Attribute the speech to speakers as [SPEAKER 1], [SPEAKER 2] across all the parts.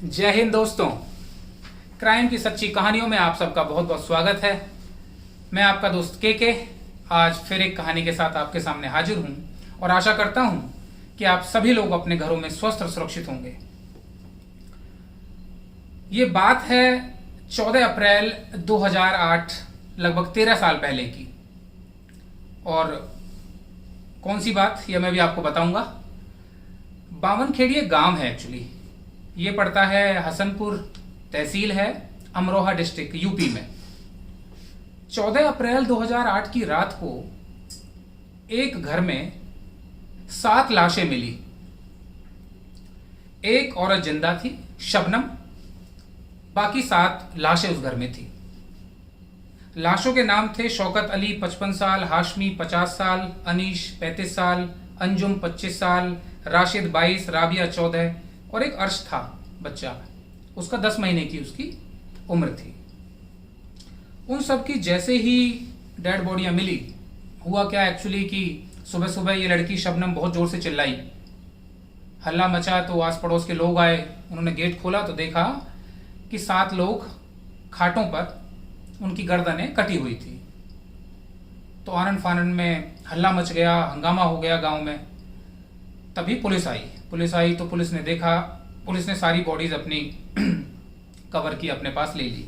[SPEAKER 1] जय हिंद दोस्तों। क्राइम की सच्ची कहानियों में आप सबका बहुत बहुत स्वागत है। मैं आपका दोस्त के आज फिर एक कहानी के साथ आपके सामने हाजिर हूं और आशा करता हूं कि आप सभी लोग अपने घरों में स्वस्थ और सुरक्षित होंगे। ये बात है 14 अप्रैल 2008, लगभग 13 साल पहले की। और कौन सी बात, यह मैं भी आपको बताऊंगा। बावनखेड़ी एक गांव है एक्चुअली। ये पड़ता है हसनपुर तहसील है, अमरोहा डिस्ट्रिक्ट, यूपी में। 14 अप्रैल 2008 की रात को एक घर में 7 लाशें मिली। एक औरत जिंदा थी, शबनम, बाकी 7 लाशें उस घर में थी। लाशों के नाम थे शौकत अली 55 साल, हाशमी 50 साल, अनीश 35 साल, अंजुम 25 साल, राशिद 22, राबिया 14 और एक अर्श था बच्चा, उसका 10 महीने की उसकी उम्र थी। उन सब की जैसे ही डेड बॉडियां मिली, हुआ क्या एक्चुअली कि सुबह सुबह ये लड़की शबनम बहुत जोर से चिल्लाई, हल्ला मचा। तो आस पड़ोस के लोग आए, उन्होंने गेट खोला तो देखा कि 7 लोग खाटों पर, उनकी गर्दनें कटी हुई थी। तो आनन फानन में हल्ला मच गया, हंगामा हो गया गांव में। तभी पुलिस आई तो पुलिस ने देखा, पुलिस ने सारी बॉडीज अपनी कवर की, अपने पास ले ली।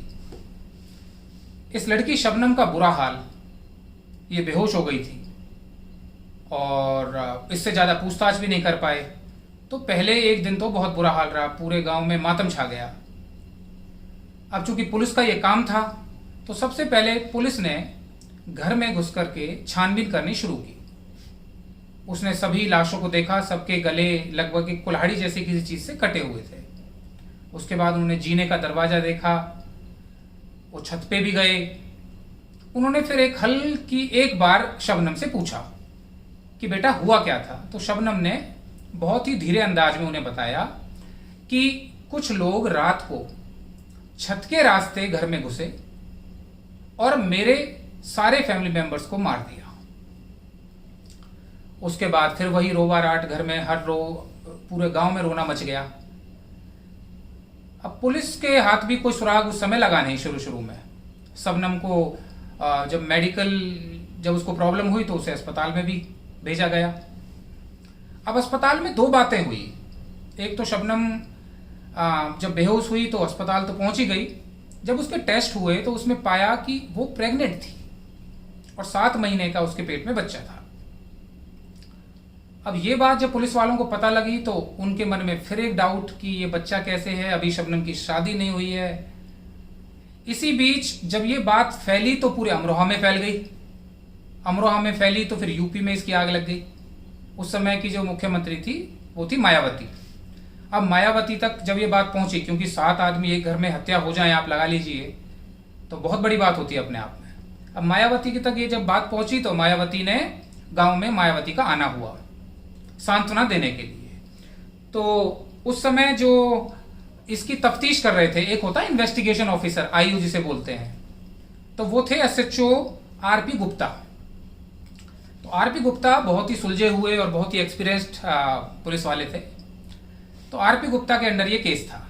[SPEAKER 1] इस लड़की शबनम का बुरा हाल, ये बेहोश हो गई थी और इससे ज़्यादा पूछताछ भी नहीं कर पाए। तो पहले एक दिन तो बहुत बुरा हाल रहा, पूरे गांव में मातम छा गया। अब चूंकि पुलिस का ये काम था तो सबसे पहले पुलिस ने घर में घुस करके छानबीन करनी शुरू की। उसने सभी लाशों को देखा, सबके गले लगभग एक कुल्हाड़ी जैसे किसी चीज से कटे हुए थे। उसके बाद उन्होंने जीने का दरवाजा देखा, वो छत पे भी गए। उन्होंने फिर एक बार शबनम से पूछा कि बेटा हुआ क्या था। तो शबनम ने बहुत ही धीरे अंदाज में उन्हें बताया कि कुछ लोग रात को छत के रास्ते घर में घुसे और मेरे सारे फैमिली मेंबर्स को मार दिया। उसके बाद फिर वही रोवाराट, घर में पूरे गांव में रोना मच गया। अब पुलिस के हाथ भी कोई सुराग उस समय लगा नहीं शुरू में। शबनम को जब उसको प्रॉब्लम हुई तो उसे अस्पताल में भी भेजा गया। अब अस्पताल में 2 बातें हुई। एक तो शबनम जब बेहोश हुई तो अस्पताल तो पहुंच ही गई। जब उसके टेस्ट हुए तो उसमें पाया कि वो प्रेग्नेंट थी और 7 महीने का उसके पेट में बच्चा था। अब ये बात जब पुलिस वालों को पता लगी तो उनके मन में फिर एक डाउट कि ये बच्चा कैसे है, अभी शबनम की शादी नहीं हुई है। इसी बीच जब ये बात फैली तो पूरे अमरोहा में फैल गई। अमरोहा में फैली तो फिर यूपी में इसकी आग लग गई। उस समय की जो मुख्यमंत्री थी वो थी मायावती। अब मायावती तक जब ये बात पहुंची, क्योंकि 7 आदमी एक घर में हत्या हो जाए, आप लगा लीजिए, तो बहुत बड़ी बात होती है अपने आप में। अब मायावती की तक ये जब बात पहुंची तो मायावती ने गांव में मायावती का आना हुआ सांत्वना देने के लिए। तो उस समय जो इसकी तफ्तीश कर रहे थे, एक होता है इन्वेस्टिगेशन ऑफिसर, आईयू जिसे बोलते हैं, तो वो थे एसएचओ आरपी गुप्ता। तो आरपी गुप्ता बहुत ही सुलझे हुए और बहुत ही एक्सपीरियंस्ड पुलिस वाले थे। तो आरपी गुप्ता के अंडर ये केस था।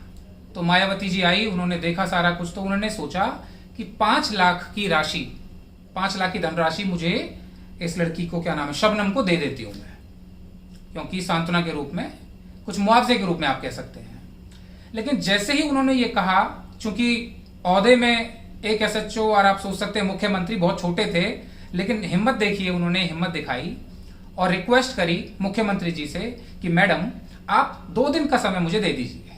[SPEAKER 1] तो मायावती जी आई, उन्होंने देखा सारा कुछ, तो उन्होंने सोचा कि 5 लाख की राशि, 5 लाख की धनराशि मुझे इस लड़की को, क्या नाम है, शबनम को दे देती हूं मैं, क्योंकि सांत्वना के रूप में, कुछ मुआवजे के रूप में आप कह सकते हैं। लेकिन जैसे ही उन्होंने ये कहा, चूंकि ओहदे में एक एसएचओ और आप सोच सकते हैं मुख्यमंत्री बहुत छोटे थे, लेकिन हिम्मत देखिए, उन्होंने हिम्मत दिखाई और रिक्वेस्ट करी मुख्यमंत्री जी से कि मैडम आप 2 दिन का समय मुझे दे दीजिए,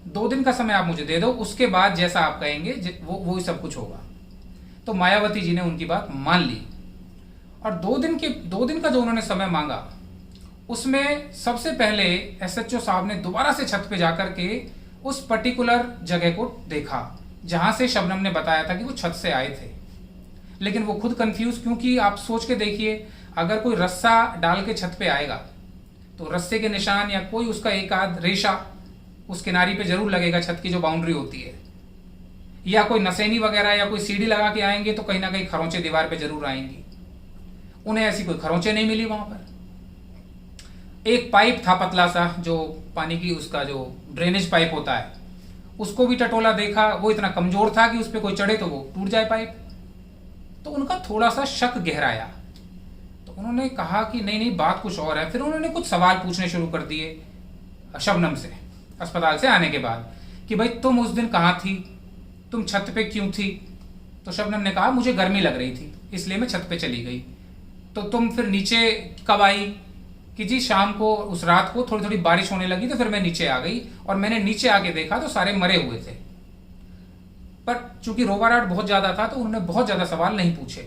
[SPEAKER 1] 2 दिन का समय आप मुझे दे दो, उसके बाद जैसा आप कहेंगे वो सब कुछ होगा। तो मायावती जी ने उनकी बात मान ली और 2 दिन का जो उन्होंने समय मांगा, उसमें सबसे पहले एसएचओ साहब ने दोबारा से छत पे जाकर के उस पर्टिकुलर जगह को देखा जहां से शबनम ने बताया था कि वो छत से आए थे। लेकिन वो खुद कंफ्यूज, क्योंकि आप सोच के देखिए, अगर कोई रस्सा डाल के छत पे आएगा तो रस्से के निशान या कोई उसका एक आध रेशा उस किनारी पे जरूर लगेगा, छत की जो बाउंड्री होती है, या कोई नसेनी वगैरह या कोई सीढ़ी लगा के आएंगे तो कहीं ना कहीं खरोंचे दीवार पे जरूर आएंगी। उन्हें ऐसी कोई खरोंचे नहीं मिली वहां पर। एक पाइप था पतला सा, जो पानी की उसका जो ड्रेनेज पाइप होता है, उसको भी टटोला, देखा वो इतना कमजोर था कि उस पर कोई चढ़े तो वो टूट जाए पाइप। तो उनका थोड़ा सा शक गहराया, तो उन्होंने कहा कि नहीं नहीं बात कुछ और है। फिर उन्होंने कुछ सवाल पूछने शुरू कर दिए शबनम से अस्पताल से आने के बाद कि भाई तुम उस दिन कहाँ थी, तुम छत पे क्यों थी? तो शबनम ने कहा मुझे गर्मी लग रही थी इसलिए मैं छत पे चली गई। तो तुम फिर नीचे कब आई? कि जी शाम को, उस रात को थोड़ी थोड़ी बारिश होने लगी तो फिर मैं नीचे आ गई और मैंने नीचे आके देखा तो सारे मरे हुए थे। पर चूंकि रोवाराट बहुत ज्यादा था तो उन्होंने बहुत ज्यादा सवाल नहीं पूछे।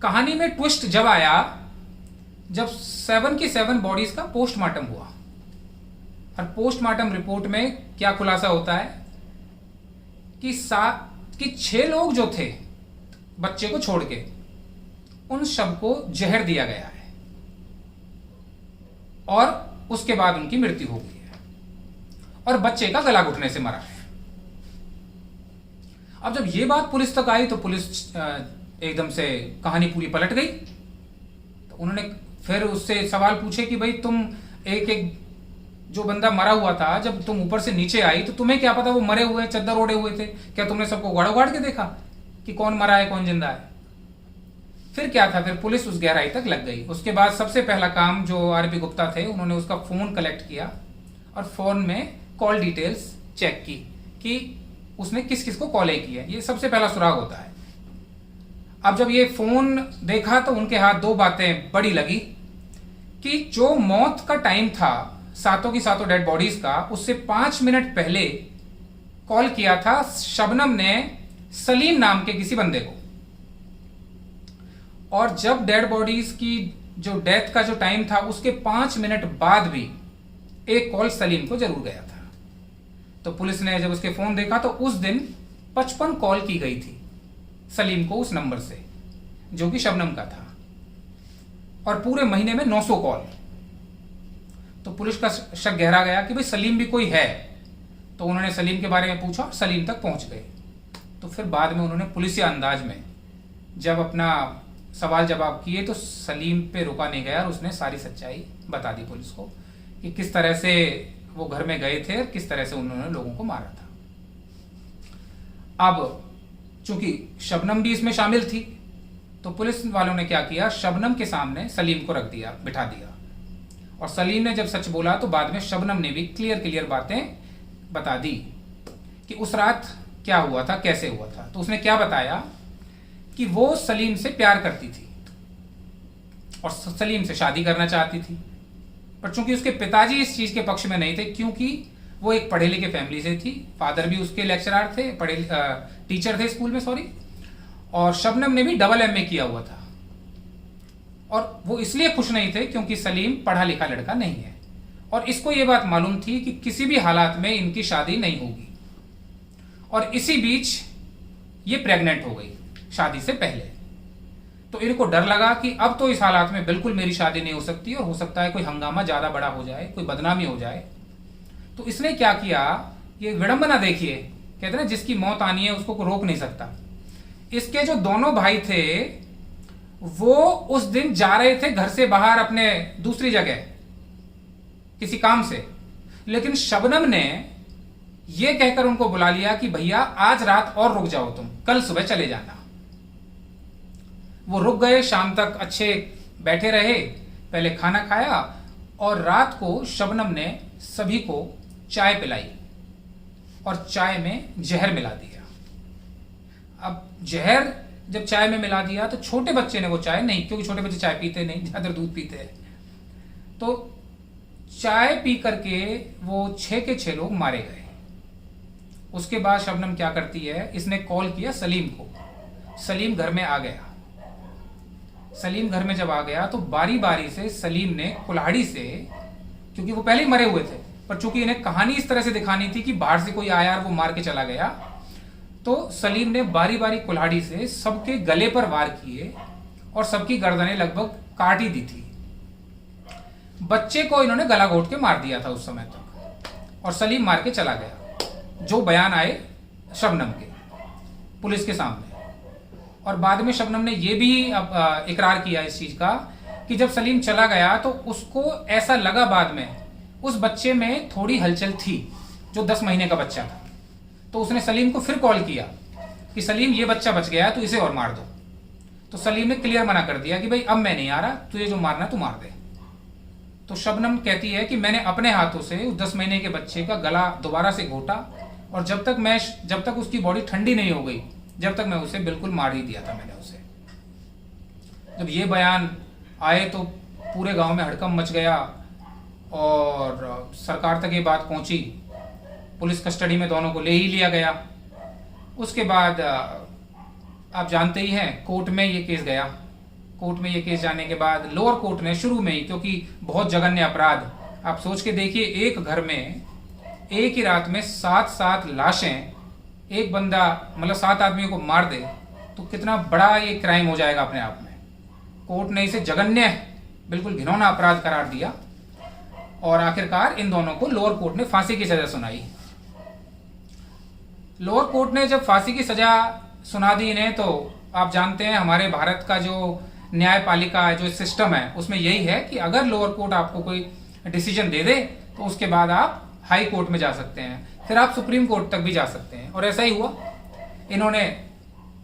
[SPEAKER 1] कहानी में ट्विस्ट जब आया जब 7 की 7 बॉडीज का पोस्टमार्टम हुआ, और पोस्टमार्टम रिपोर्ट में क्या खुलासा होता है कि 6 लोग जो थे बच्चे को छोड़ के, उन सबको जहर दिया गया है और उसके बाद उनकी मृत्यु हो गई है और बच्चे का गला घुटने से मरा है। अब जब ये बात पुलिस तक आई तो पुलिस एकदम से कहानी पूरी पलट गई। तो उन्होंने फिर उससे सवाल पूछे कि भाई तुम एक जो बंदा मरा हुआ था, जब तुम ऊपर से नीचे आई तो तुम्हें क्या पता वो मरे हुए, चद्दर ओढ़े हुए थे? क्या तुमने सबको उगाड़ उगाड़ के देखा कि कौन मरा है कौन जिंदा है? फिर क्या था, फिर पुलिस उस गहराई तक लग गई। उसके बाद सबसे पहला काम जो आरपी गुप्ता थे, उन्होंने उसका फोन कलेक्ट किया और फोन में कॉल डिटेल्स चेक की कि उसने किस किस को कॉल की है। ये सबसे पहला सुराग होता है। अब जब ये फोन देखा तो उनके हाथ 2 बातें बड़ी लगी कि जो मौत का टाइम था 7 की 7 डेड बॉडीज का, उससे 5 मिनट पहले कॉल किया था शबनम ने सलीम नाम के किसी बंदे को, और जब डेड बॉडीज की जो डेथ का जो टाइम था उसके 5 मिनट बाद भी एक कॉल सलीम को जरूर गया था। तो पुलिस ने जब उसके फोन देखा तो उस दिन 55 कॉल की गई थी सलीम को उस नंबर से जो कि शबनम का था, और पूरे महीने में 900 कॉल। तो पुलिस का शक गहरा गया कि भाई सलीम भी कोई है। तो उन्होंने सलीम के बारे में पूछा और सलीम तक पहुंच गए। तो फिर बाद में उन्होंने पुलिसिया अंदाज में जब अपना सवाल जवाब किए तो सलीम पे रुका नहीं गया और उसने सारी सच्चाई बता दी पुलिस को कि किस तरह से वो घर में गए थे और किस तरह से उन्होंने लोगों को मारा था। अब चूंकि शबनम भी इसमें शामिल थी तो पुलिस वालों ने क्या किया, शबनम के सामने सलीम को रख दिया, बिठा दिया, और सलीम ने जब सच बोला तो बाद में शबनम ने भी क्लियर बातें बता दी कि उस रात क्या हुआ था, कैसे हुआ था। तो उसने क्या बताया कि वो सलीम से प्यार करती थी और सलीम से शादी करना चाहती थी, पर चूंकि उसके पिताजी इस चीज के पक्ष में नहीं थे क्योंकि वो एक पढ़े लिखे फैमिली से थी, फादर भी उसके लेक्चरर थे, टीचर थे स्कूल में, सॉरी, और शबनम ने भी डबल MA किया हुआ था, और वो इसलिए खुश नहीं थे क्योंकि सलीम पढ़ा लिखा लड़का नहीं है, और इसको ये बात मालूम थी कि किसी भी हालात में इनकी शादी नहीं होगी। और इसी बीच ये प्रेग्नेंट हो गई शादी से पहले। तो इनको डर लगा कि अब तो इस हालात में बिल्कुल मेरी शादी नहीं हो सकती और हो सकता है कोई हंगामा ज्यादा बड़ा हो जाए, कोई बदनामी हो जाए। तो इसने क्या किया, ये विडंबना देखिए, कहते ना जिसकी मौत आनी है उसको रोक नहीं सकता। इसके जो दोनों भाई थे वो उस दिन जा रहे थे घर से बाहर अपने दूसरी जगह किसी काम से, लेकिन शबनम ने यह कहकर उनको बुला लिया कि भैया आज रात और रुक जाओ, तुम कल सुबह चले जाना। वो रुक गए, शाम तक अच्छे बैठे रहे, पहले खाना खाया और रात को शबनम ने सभी को चाय पिलाई और चाय में जहर मिला दिया। अब जहर जब चाय में मिला दिया तो छोटे बच्चे ने वो चाय नहीं, क्योंकि छोटे बच्चे चाय पीते नहीं, ज्यादा दूध पीते हैं, तो चाय पी करके वो 6 के 6 लोग मारे गए। उसके बाद शबनम क्या करती है, इसने कॉल किया सलीम को, सलीम घर में आ गया। सलीम घर में जब आ गया तो बारी बारी से सलीम ने कुल्हाड़ी से, क्योंकि वो पहले ही मरे हुए थे, पर चूंकि इन्हें कहानी इस तरह से दिखानी थी कि बाहर से कोई आया और वो मार के चला गया, तो सलीम ने बारी बारी कुल्हाड़ी से सबके गले पर वार किए और सबकी गर्दनें लगभग काट ही दी थी। बच्चे को इन्होंने गला घोट के मार दिया था उस समय तक, और सलीम मार के चला गया, जो बयान आए शबनम के पुलिस के सामने। और बाद में शबनम ने यह भी इकरार किया इस चीज का कि जब सलीम चला गया तो उसको ऐसा लगा बाद में उस बच्चे में थोड़ी हलचल थी, जो 10 महीने का बच्चा था। तो उसने सलीम को फिर कॉल किया कि सलीम ये बच्चा बच गया है, तो इसे और मार दो। तो सलीम ने क्लियर मना कर दिया कि भाई अब मैं नहीं आ रहा, तुझे जो मारना तू मार दे। तो शबनम कहती है कि मैंने अपने हाथों से उस 10 महीने के बच्चे का गला दोबारा से घोटा, और जब तक उसकी बॉडी ठंडी नहीं हो गई, जब तक मैं उसे बिल्कुल मार ही दिया था मैंने उसे। जब ये बयान आए तो पूरे गांव में हड़कंप मच गया और सरकार तक ये बात पहुंची। पुलिस कस्टडी में दोनों को ले ही लिया गया। उसके बाद आप जानते ही हैं, कोर्ट में ये केस गया। कोर्ट में ये केस जाने के बाद लोअर कोर्ट ने शुरू में ही, क्योंकि बहुत जघन्य अपराध, आप सोच के देखिए, एक घर में एक ही रात में 7 लाशें, एक बंदा मतलब 7 आदमियों को मार दे, तो कितना बड़ा ये क्राइम हो जाएगा अपने आप में। कोर्ट ने इसे जघन्य, बिल्कुल घिनौना अपराध करार दिया, और आखिरकार इन दोनों को लोअर कोर्ट ने फांसी की सजा सुनाई। लोअर कोर्ट ने जब फांसी की सजा सुना दी इन्हें, तो आप जानते हैं हमारे भारत का जो न्यायपालिका जो सिस्टम है, उसमें यही है कि अगर लोअर कोर्ट आपको कोई डिसीजन दे दे तो उसके बाद आप हाई कोर्ट में जा सकते हैं, फिर आप सुप्रीम कोर्ट तक भी जा सकते हैं। और ऐसा ही हुआ, इन्होंने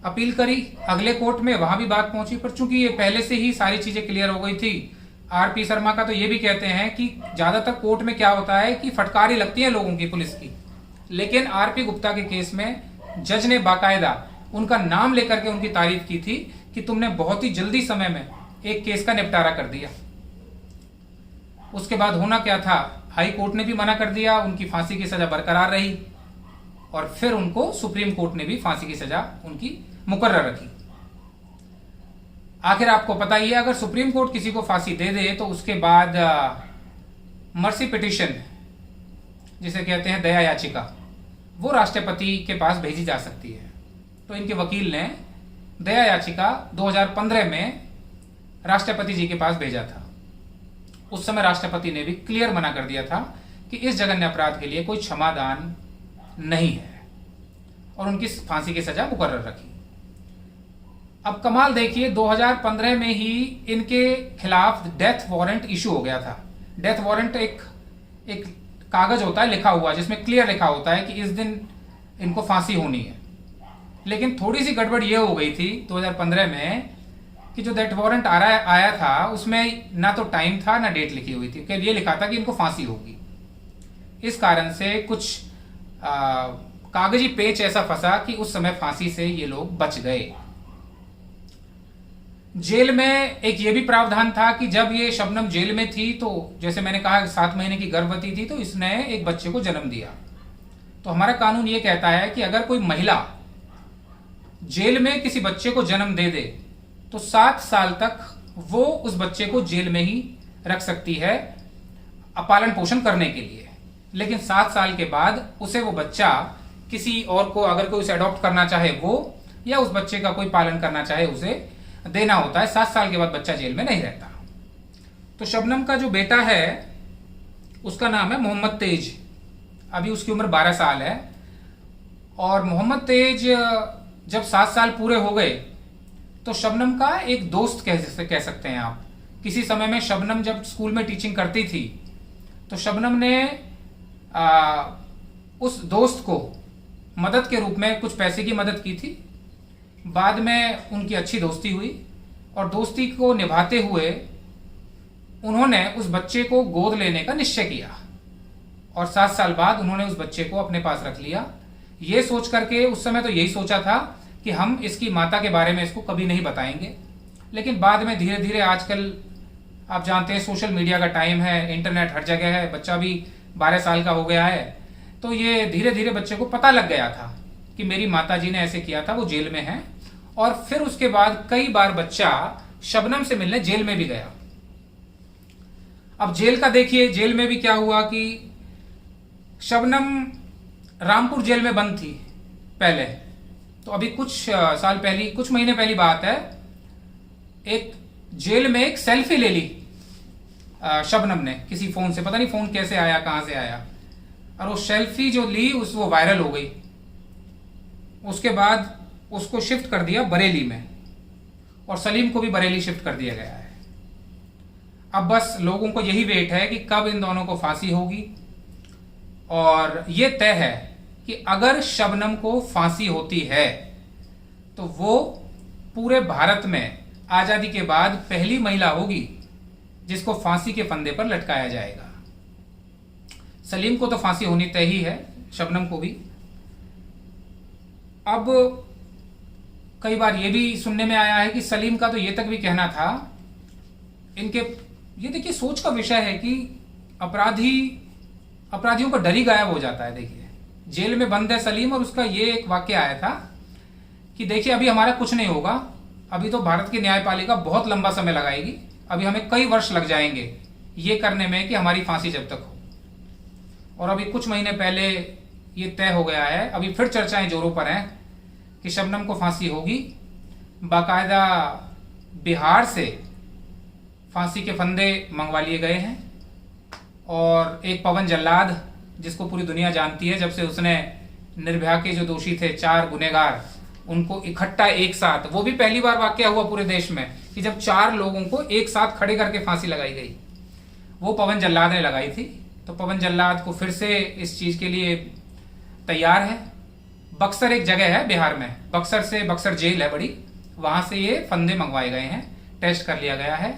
[SPEAKER 1] अपील करी अगले कोर्ट में, वहां भी बात पहुंची, पर चूंकि ये पहले से ही सारी चीजें क्लियर हो गई थी। आरपी शर्मा का तो ये भी कहते हैं कि ज्यादातर कोर्ट में क्या होता है कि फटकारी लगती है लोगों की, पुलिस की, लेकिन आरपी गुप्ता के केस में जज ने बाकायदा उनका नाम लेकर के उनकी तारीफ की थी कि तुमने बहुत ही जल्दी समय में एक केस का निपटारा कर दिया। उसके बाद होना क्या था, हाई कोर्ट ने भी मना कर दिया, उनकी फांसी की सजा बरकरार रही, और फिर उनको सुप्रीम कोर्ट ने भी फांसी की सजा उनकी मुकर्रर रखी। आखिर आपको पता ही है, अगर सुप्रीम कोर्ट किसी को फांसी दे दे तो उसके बाद मर्सी पिटीशन, जिसे कहते हैं दया याचिका, वो राष्ट्रपति के पास भेजी जा सकती है। तो इनके वकील ने दया याचिका 2015 में राष्ट्रपति जी के पास भेजा था। उस समय राष्ट्रपति ने भी क्लियर मना कर दिया था कि इस जघन्य अपराध के लिए कोई क्षमादान नहीं है, और उनकी फांसी की सजा मुकर्रर रखी। अब कमाल देखिए, 2015 में ही इनके खिलाफ डेथ वारंट इशू हो गया था। डेथ वारंट एक कागज होता है लिखा हुआ, जिसमें क्लियर लिखा होता है कि इस दिन इनको फांसी होनी है। लेकिन थोड़ी सी गड़बड़ ये हो गई थी 2015 में कि जो डेथ वारंट आया था उसमें ना तो टाइम था ना डेट लिखी हुई थी, कि ये लिखा था कि इनको फांसी होगी। इस कारण से कुछ कागजी पेच ऐसा फंसा कि उस समय फांसी से ये लोग बच गए। जेल में एक ये भी प्रावधान था कि जब ये शबनम जेल में थी, तो जैसे मैंने कहा 7 महीने की गर्भवती थी, तो इसने एक बच्चे को जन्म दिया। तो हमारा कानून ये कहता है कि अगर कोई महिला जेल में किसी बच्चे को जन्म दे दे तो 7 साल तक वो उस बच्चे को जेल में ही रख सकती है पालन पोषण करने के लिए। लेकिन 7 साल के बाद उसे वो बच्चा किसी और को, अगर कोई उसे अडॉप्ट करना चाहे वो, या उस बच्चे का कोई पालन करना चाहे, उसे देना होता है। 7 साल के बाद बच्चा जेल में नहीं रहता। तो शबनम का जो बेटा है उसका नाम है मोहम्मद तेज। अभी उसकी उम्र 12 साल है। और मोहम्मद तेज जब 7 साल पूरे हो गए तो शबनम का एक दोस्त कह सकते हैं आप। किसी समय में शबनम जब स्कूल में टीचिंग करती थी तो शबनम ने उस दोस्त को मदद के रूप में कुछ पैसे की मदद की थी। बाद में उनकी अच्छी दोस्ती हुई और दोस्ती को निभाते हुए उन्होंने उस बच्चे को गोद लेने का निश्चय किया और 7 साल बाद उन्होंने उस बच्चे को अपने पास रख लिया। ये सोच करके, उस समय तो यही सोचा था कि हम इसकी माता के बारे में इसको कभी नहीं बताएंगे, लेकिन बाद में धीरे धीरे, आजकल आप जानते हैं सोशल मीडिया का टाइम है, इंटरनेट हर जगह है, बच्चा भी 12 साल का हो गया है, तो ये धीरे धीरे बच्चे को पता लग गया था कि मेरी माता जी ने ऐसे किया था, वो जेल में है। और फिर उसके बाद कई बार बच्चा शबनम से मिलने जेल में भी गया। अब जेल का देखिए, जेल में भी क्या हुआ कि शबनम रामपुर जेल में बंद थी पहले। तो अभी कुछ साल पहली, कुछ महीने पहली बात है, एक जेल में एक सेल्फी ले ली शबनम ने किसी फोन से, पता नहीं फोन कैसे आया, कहां से आया, और वो सेल्फी जो ली वो वायरल हो गई। उसके बाद उसको शिफ्ट कर दिया बरेली में और सलीम को भी बरेली शिफ्ट कर दिया गया है। अब बस लोगों को यही वेट है कि कब इन दोनों को फांसी होगी। और ये तय है कि अगर शबनम को फांसी होती है तो वो पूरे भारत में आजादी के बाद पहली महिला होगी जिसको फांसी के फंदे पर लटकाया जाएगा। सलीम को तो फांसी होनी तय ही है, शबनम को भी। अब कई बार ये भी सुनने में आया है कि सलीम का तो ये तक भी कहना था, इनके ये देखिए सोच का विषय है कि अपराधियों का डर ही गायब हो जाता है। देखिए जेल में बंद है सलीम और उसका ये एक वाक्य आया था कि देखिए अभी हमारा कुछ नहीं होगा, अभी तो भारत की न्यायपालिका बहुत लंबा समय लगाएगी, अभी हमें कई वर्ष लग जाएंगे ये करने में कि हमारी फांसी जब तक हो। और अभी कुछ महीने पहले ये तय हो गया है, अभी फिर चर्चाएं जोरों पर हैं कि शबनम को फांसी होगी। बाकायदा बिहार से फांसी के फंदे मंगवा लिए गए हैं और एक पवन जल्लाद जिसको पूरी दुनिया जानती है, जब से उसने निर्भया के जो दोषी थे 4 गुनहगार उनको इकट्ठा एक साथ, वो भी पहली बार वाकया हुआ पूरे देश में कि जब 4 लोगों को एक साथ खड़े करके फांसी लगाई गई, वो पवन जल्लाद ने लगाई थी। तो पवन जल्लाद को फिर से इस चीज के लिए तैयार है। बक्सर एक जगह है बिहार में, बक्सर से बक्सर जेल है बड़ी, वहां से ये फंदे मंगवाए गए हैं, टेस्ट कर लिया गया है।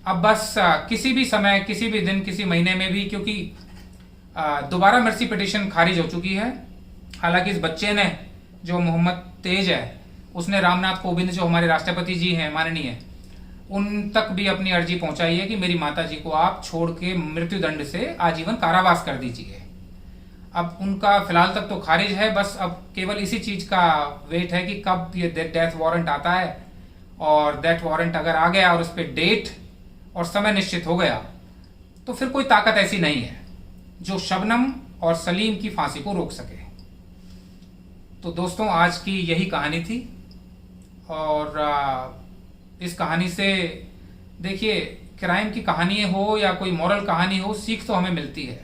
[SPEAKER 1] अब बस किसी भी समय, किसी भी दिन, किसी महीने में भी, क्योंकि दोबारा मर्सी पिटीशन खारिज हो चुकी है। हालांकि इस बच्चे ने, जो मोहम्मद तेज है, उसने रामनाथ कोविंद जो हमारे राष्ट्रपति जी हैं माननीय, उन तक भी अपनी अर्जी पहुंचाई है कि मेरी माता जी को आप छोड़ के मृत्युदंड से आजीवन कारावास कर दीजिए। अब उनका फिलहाल तक तो खारिज है, बस अब केवल इसी चीज का वेट है कि कब ये डेथ वारंट आता है। और डेथ वारंट अगर आ गया और उस पर डेट और समय निश्चित हो गया तो फिर कोई ताकत ऐसी नहीं है जो शबनम और सलीम की फांसी को रोक सके। तो दोस्तों आज की यही कहानी थी और इस कहानी से देखिए, क्राइम की कहानी हो या कोई मॉरल कहानी हो, सीख तो हमें मिलती है।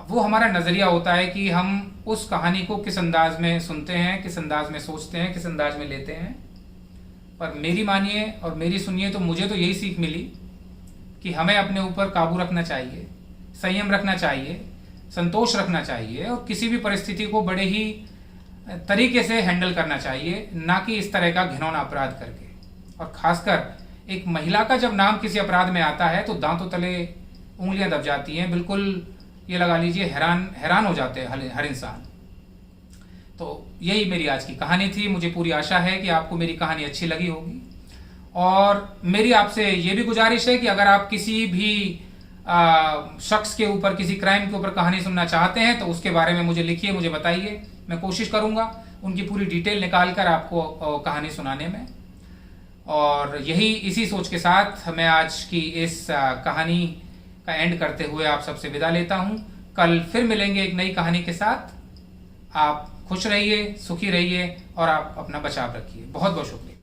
[SPEAKER 1] वो हमारा नज़रिया होता है कि हम उस कहानी को किस अंदाज में सुनते हैं, किस अंदाज में सोचते हैं, किस अंदाज में लेते हैं। पर मेरी मानिए और मेरी सुनिए तो मुझे तो यही सीख मिली कि हमें अपने ऊपर काबू रखना चाहिए, संयम रखना चाहिए, संतोष रखना चाहिए और किसी भी परिस्थिति को बड़े ही तरीके से हैंडल करना चाहिए, ना कि इस तरह का घिनौना अपराध करके। और खासकर एक महिला का जब नाम किसी अपराध में आता है तो दांतों तले उंगलियां दब जाती हैं, बिल्कुल ये लगा लीजिए हैरान हो जाते हैं हर इंसान। तो यही मेरी आज की कहानी थी। मुझे पूरी आशा है कि आपको मेरी कहानी अच्छी लगी होगी और मेरी आपसे ये भी गुजारिश है कि अगर आप किसी भी शख्स के ऊपर, किसी क्राइम के ऊपर कहानी सुनना चाहते हैं तो उसके बारे में मुझे लिखिए, मुझे बताइए। मैं कोशिश करूंगा उनकी पूरी डिटेल निकाल कर आपको कहानी सुनाने में। और यही इसी सोच के साथ मैं आज की इस कहानी का एंड करते हुए आप सबसे विदा लेता हूं। कल फिर मिलेंगे एक नई कहानी के साथ। आप खुश रहिए, सुखी रहिए और आप अपना बचाव रखिए। बहुत बहुत शुक्रिया।